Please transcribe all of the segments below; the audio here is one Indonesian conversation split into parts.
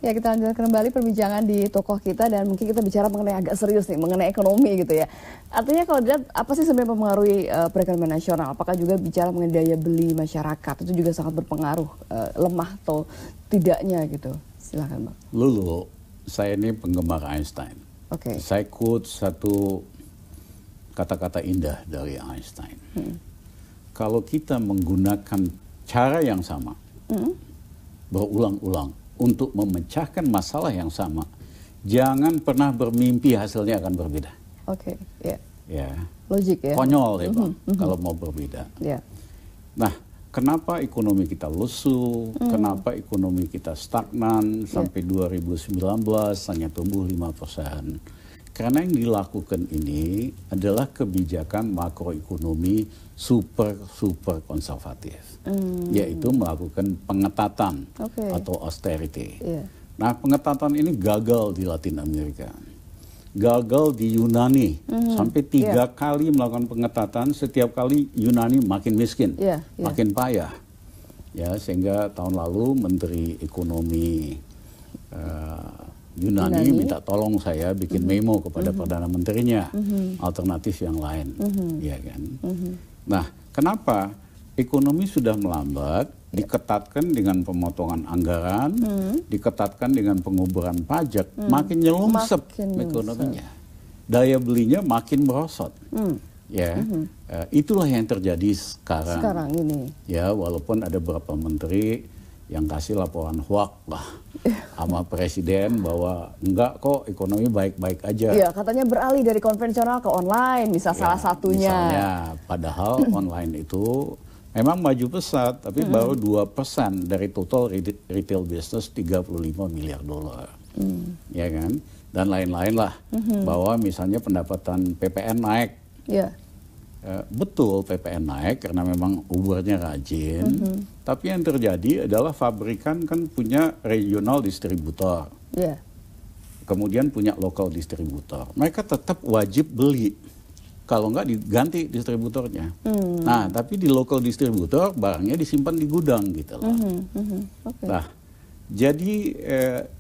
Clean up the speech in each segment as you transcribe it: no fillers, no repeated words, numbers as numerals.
Ya, kita lanjutkan kembali perbincangan di tokoh kita dan mungkin kita bicara mengenai agak serius nih, mengenai ekonomi gitu ya. Artinya kalau dilihat apa sih sebenarnya mempengaruhi perekonomian nasional? Apakah juga bicara mengenai daya beli masyarakat itu juga sangat berpengaruh, lemah atau tidaknya gitu? Silahkan Bang. Lulu, saya ini penggemar Einstein. Oke. Saya quote satu kata-kata indah dari Einstein. Kalau kita menggunakan cara yang sama, berulang-ulang, untuk memecahkan masalah yang sama, jangan pernah bermimpi hasilnya akan berbeda. Oke, ya. Ya. Logik ya. Konyol ya Bang, kalau mau berbeda. Ya. Nah, kenapa ekonomi kita lesu, kenapa ekonomi kita stagnan sampai 2019 hanya tumbuh 5%. Karena yang dilakukan ini adalah kebijakan makroekonomi super konservatif, yaitu melakukan pengetatan atau austerity. Nah, pengetatan ini gagal di Latin Amerika, gagal di Yunani, sampai 3 kali melakukan pengetatan. Setiap kali Yunani makin miskin, makin payah, ya, sehingga tahun lalu Menteri Ekonomi Yunani minta tolong saya bikin memo kepada Perdana Menterinya, alternatif yang lain, ya kan. Nah, kenapa ekonomi sudah melambat, diketatkan dengan pemotongan anggaran, diketatkan dengan penguburan pajak, makin nyelungsep ekonominya, daya belinya makin merosot, ya. Itulah yang terjadi sekarang ini. Ya, walaupun ada beberapa menteri yang kasih laporan hoak lah sama presiden bahwa enggak kok ekonomi baik-baik aja. Iya, katanya beralih dari konvensional ke online, salah satunya. Misalnya, padahal online itu memang maju pesat, tapi baru 2% dari total retail business $35 miliar. Ya kan? Dan lain-lain lah, bahwa misalnya pendapatan PPN naik. Betul PPN naik karena memang Ubernya rajin, tapi yang terjadi adalah pabrikan kan punya regional distributor, kemudian punya lokal distributor. Mereka tetap wajib beli, kalau nggak diganti distributornya. Nah, tapi di lokal distributor barangnya disimpan di gudang gitu loh. Nah, jadi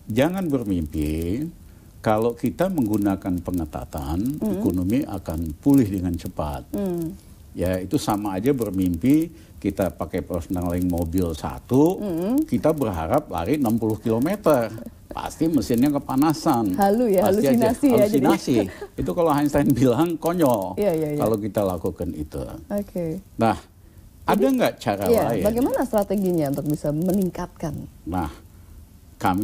jangan bermimpi. Kalau kita menggunakan pengetatan, ekonomi akan pulih dengan cepat. Ya, itu sama aja bermimpi kita pakai personaling mobil 1, kita berharap lari 60 km. Pasti mesinnya kepanasan. Halusinasi. Itu kalau Einstein bilang konyol. Kalau kita lakukan itu. Nah, ada nggak cara lain? Bagaimana strateginya untuk bisa meningkatkan? Nah,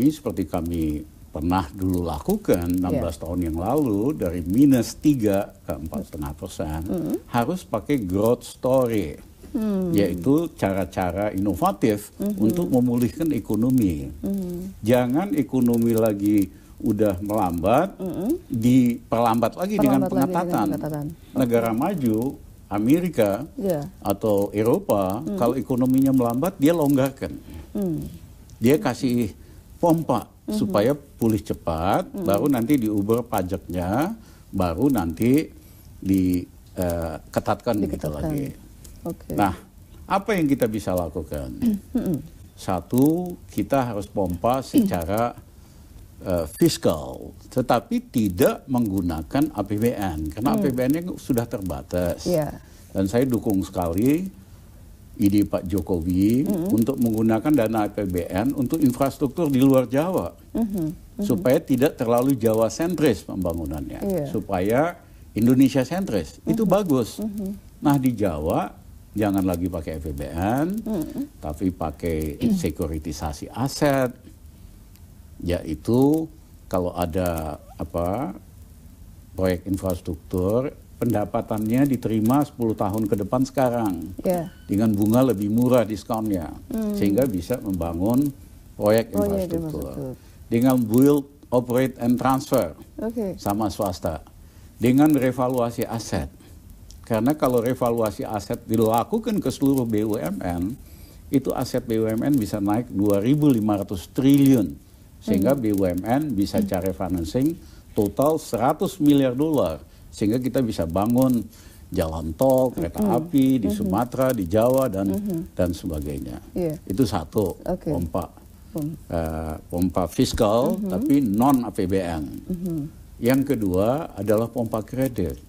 seperti kami pernah dulu lakukan 16 tahun yang lalu, dari -3 ke 4,5%, harus pakai growth story, yaitu cara-cara inovatif untuk memulihkan ekonomi. Jangan ekonomi lagi udah melambat, diperlambat lagi dengan pengetatan. Negara maju, Amerika atau Eropa, kalau ekonominya melambat, dia longgarkan. Dia kasih pompa supaya pulih cepat, baru nanti diuber pajaknya, baru nanti diketatkan gitu lagi. Nah, apa yang kita bisa lakukan? Satu, kita harus pompa secara fiskal, tetapi tidak menggunakan APBN, karena APBN-nya sudah terbatas. Dan saya dukung sekali ide Pak Jokowi untuk menggunakan dana APBN untuk infrastruktur di luar Jawa, supaya tidak terlalu Jawa sentris pembangunannya, supaya Indonesia sentris. Itu bagus. Nah, di Jawa jangan lagi pakai APBN, tapi pakai sekuritisasi aset, yaitu kalau ada proyek infrastruktur, pendapatannya diterima 10 tahun ke depan sekarang, dengan bunga lebih murah diskonnya, sehingga bisa membangun proyek infrastruktur. Dengan build, operate, and transfer sama swasta, dengan revaluasi aset. Karena kalau revaluasi aset dilakukan ke seluruh BUMN, itu aset BUMN bisa naik 2.500 triliun, sehingga BUMN bisa cari financing total $100 miliar, sehingga kita bisa bangun jalan tol, kereta api di Sumatera, di Jawa, dan sebagainya. Itu satu, pompa. pompa fiskal tapi non APBN. Yang kedua adalah pompa kredit.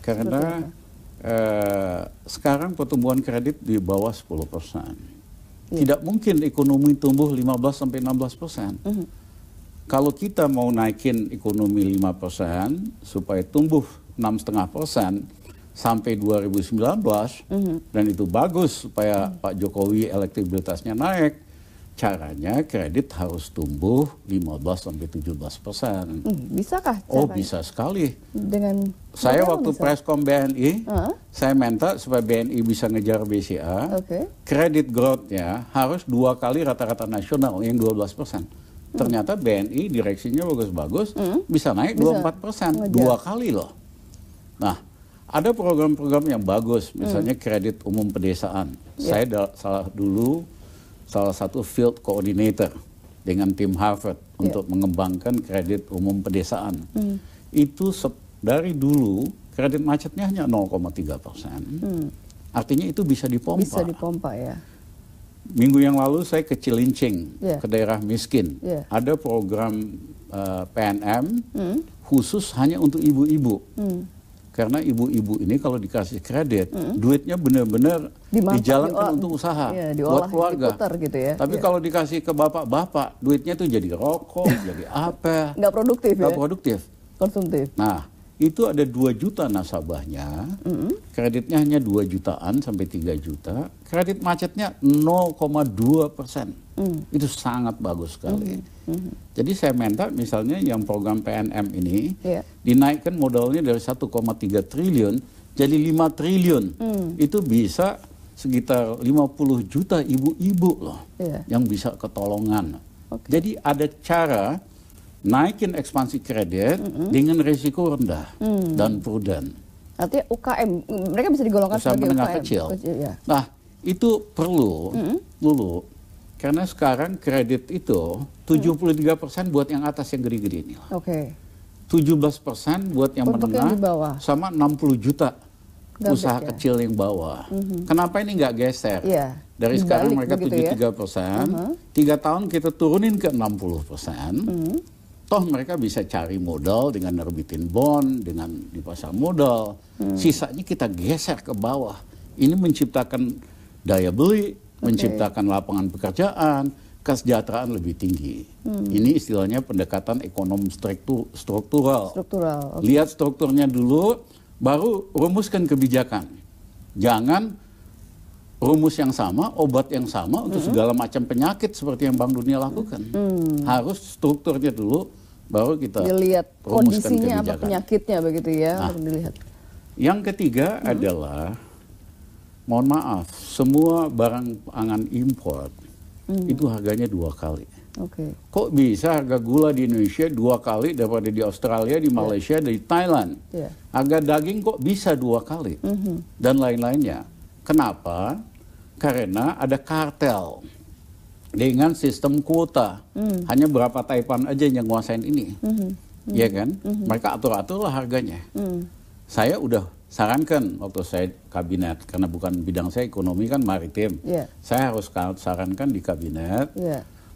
Karena sekarang pertumbuhan kredit di bawah 10%. Tidak mungkin ekonomi tumbuh 15-16%. Kalau kita mau naikin ekonomi 5% supaya tumbuh 6,5% sampai 2019, dan itu bagus supaya Pak Jokowi elektabilitasnya naik, caranya kredit harus tumbuh 15-17%. Bisakah caranya? Oh, bisa sekali. Dengan saya waktu Preskom BNI, saya minta supaya BNI bisa ngejar BCA, kredit growth-nya harus 2 kali rata-rata nasional yang 12%. Ternyata BNI direksinya bagus-bagus, bisa naik 24%, 2 kali loh. Nah, ada program-program yang bagus, misalnya kredit umum pedesaan. Saya salah satu field coordinator dengan tim Harvard untuk mengembangkan kredit umum pedesaan. Itu dari dulu kredit macetnya hanya 0,3%. Artinya itu bisa dipompa. Bisa dipompa ya. Minggu yang lalu saya ke Cilincing, ke daerah miskin. Ada program PNM khusus hanya untuk ibu-ibu. Karena ibu-ibu ini kalau dikasih kredit, duitnya benar-benar dijalankan untuk usaha, buat keluarga. Gitu ya. Tapi kalau dikasih ke bapak-bapak, duitnya tuh jadi rokok, jadi apa. Nggak produktif ya? Nggak produktif. Konsumtif. Nah, itu ada 2 juta nasabahnya, kreditnya hanya 2 jutaan sampai 3 juta, kredit macetnya 0,2%. Itu sangat bagus sekali. Jadi saya minta misalnya yang program PNM ini dinaikkan modalnya dari 1,3 triliun jadi 5 triliun. Itu bisa sekitar 50 juta ibu-ibu loh yang bisa ketolongan. Jadi ada cara naikin ekspansi kredit dengan risiko rendah dan prudent. Artinya UKM, mereka bisa digolongkan sebagai menengah UKM kecil. Nah, itu perlu dulu. Karena sekarang kredit itu 73% buat yang atas yang gede-gede ini. 17% buat yang menengah, sama 60 juta usaha kecil yang bawah. Kenapa ini nggak geser? Dari sekarang mereka 73%, 3 tahun kita turunin ke 60%. Toh mereka bisa cari modal dengan nerbitin bond, dengan di pasar modal. Sisanya kita geser ke bawah. Ini menciptakan daya beli, menciptakan lapangan pekerjaan, kesejahteraan lebih tinggi. Ini istilahnya pendekatan ekonomi struktural. Lihat strukturnya dulu, baru rumuskan kebijakan. Jangan rumus yang sama, obat yang sama untuk segala macam penyakit seperti yang Bank Dunia lakukan. Harus strukturnya dulu, baru kita dilihat rumuskan kondisinya kebijakan. Apa penyakitnya begitu ya. Nah, dilihat. Yang ketiga adalah, mohon maaf, semua barang pangan import itu harganya 2 kali. Kok bisa harga gula di Indonesia 2 kali daripada di Australia, di Malaysia, di Thailand? Harga daging kok bisa 2 kali? Dan lain-lainnya. Kenapa? Karena ada kartel dengan sistem kuota. Hanya berapa Taipan aja yang nguasain ini. Ya kan? Mereka atur-atur lah harganya. Saya udah sarankan waktu saya kabinet, karena bukan bidang saya ekonomi kan maritim. Saya harus sarankan di kabinet,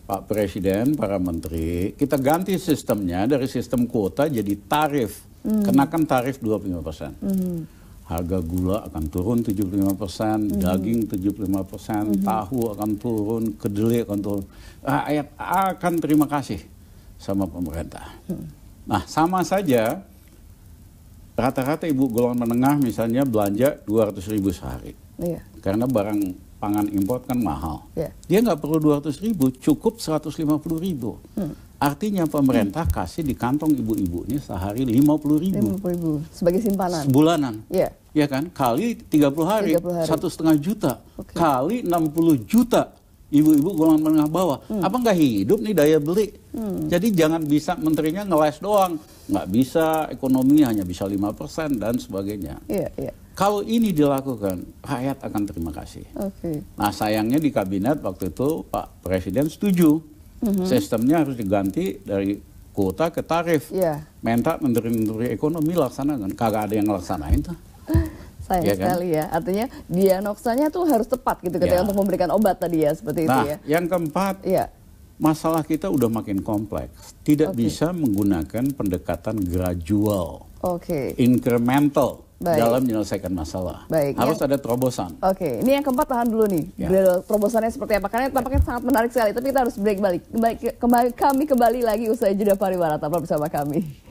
Pak Presiden, para menteri, kita ganti sistemnya dari sistem kuota jadi tarif. Kenakan tarif 25%. Harga gula akan turun 75%, daging 75%, tahu akan turun, kedelai akan turun. Rakyat akan terima kasih sama pemerintah. Nah, sama saja, rata-rata ibu golongan menengah misalnya belanja 200.000 sehari. Karena barang pangan import kan mahal. Dia nggak perlu 200.000, cukup 150.000. Artinya pemerintah kasih di kantong ibu-ibu ini sehari 50.000. 50.000 sebagai simpanan. Sebulanan. Ya kan? Kali 30 hari, 1,5 juta. Kali 60 juta ibu-ibu golongan menengah bawah. Apa nggak hidup nih daya beli? Jadi jangan bisa menterinya ngeles doang. Nggak bisa, ekonominya hanya bisa 5% dan sebagainya. Kalau ini dilakukan, rakyat akan terima kasih. Nah, sayangnya di kabinet waktu itu Pak Presiden setuju. Sistemnya harus diganti dari kuota ke tarif. Minta menteri-menteri ekonomi laksanakan. Kagak ada yang ngelaksanain tuh. Sayang sekali ya. Artinya diagnosanya tuh harus tepat gitu ketika untuk memberikan obat tadi ya, seperti itu ya. Yang keempat, masalah kita udah makin kompleks. Tidak bisa menggunakan pendekatan gradual, incremental dalam menyelesaikan masalah. Harus ada terobosan. Ini yang keempat, tahan dulu nih. Terobosannya seperti apa? Karena tampaknya sangat menarik sekali. Tapi kita harus break balik. Kami kembali lagi usai jeda pariwara. Tetaplah bersama kami.